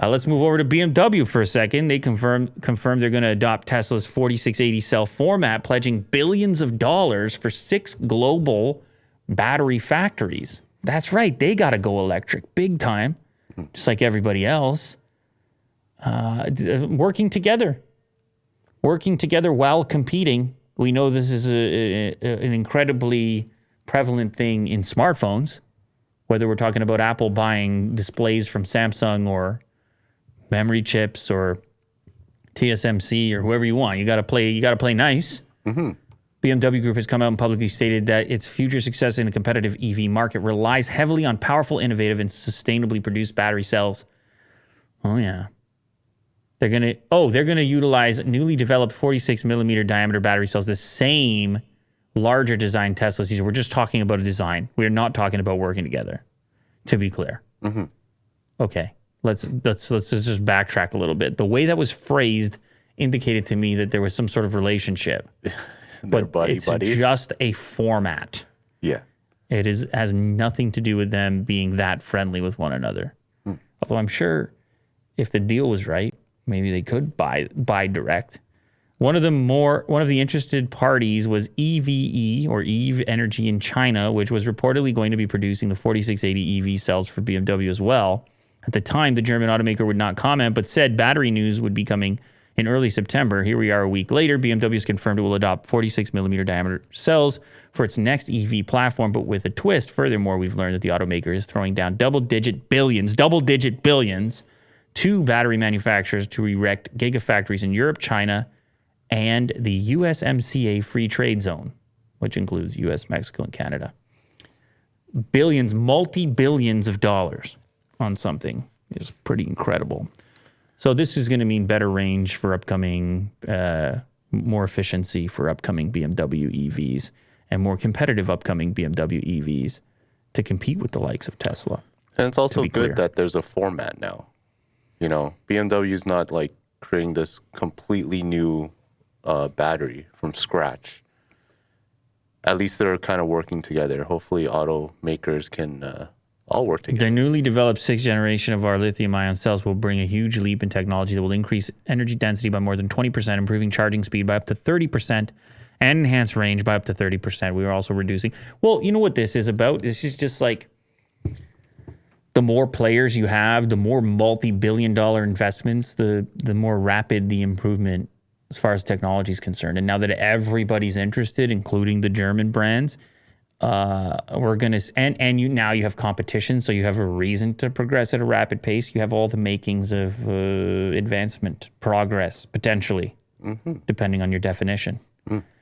Let's move over to BMW for a second. They confirmed they're going to adopt Tesla's 4680 cell format, pledging billions of dollars for 6 global battery factories. That's right. They got to go electric big time, just like everybody else. Working together while competing. We know this is an incredibly prevalent thing in smartphones, whether we're talking about Apple buying displays from Samsung or memory chips or TSMC or whoever you want. You got to play nice. Mm-hmm. BMW Group has come out and publicly stated that its future success in a competitive EV market relies heavily on powerful, innovative, and sustainably produced battery cells. Oh yeah. They're gonna utilize newly developed 46 millimeter diameter battery cells, the same larger design Teslas use. We're just talking about a design. We're not talking about working together, to be clear. Mm-hmm. Okay. Let's just backtrack a little bit. The way that was phrased indicated to me that there was some sort of relationship. But it's just a format. Yeah. It has nothing to do with them being that friendly with one another. Although I'm sure if the deal was right, maybe they could buy direct. One of the interested parties was EVE or Eve Energy in China, which was reportedly going to be producing the 4680 EV cells for BMW as well. At the time, the German automaker would not comment, but said battery news would be coming in early September. Here we are a week later. BMW has confirmed it will adopt 46 millimeter diameter cells for its next EV platform, but with a twist. Furthermore, we've learned that the automaker is throwing down double-digit billions to battery manufacturers to erect gigafactories in Europe, China, and the USMCA free trade zone, which includes US, Mexico, and Canada. Billions, multi-billions of dollars on something is pretty incredible. So this is going to mean better range for upcoming, more efficiency for upcoming BMW EVs, and more competitive upcoming BMW EVs to compete with the likes of Tesla. And it's also good that there's a format now. You know, BMW is not like creating this completely new battery from scratch. At least they're kind of working together. Hopefully automakers can all work together. The newly developed 6th generation of our lithium-ion cells will bring a huge leap in technology that will increase energy density by more than 20%, improving charging speed by up to 30%, and enhance range by up to 30%. We are also reducing... Well, you know what this is about? This is just like the more players you have, the more multi-billion-dollar investments, the more rapid the improvement as far as technology is concerned. And now that everybody's interested, including the German brands... we're gonna now you have competition, so you have a reason to progress at a rapid pace. You have all the makings of advancement, progress, potentially, depending on your definition.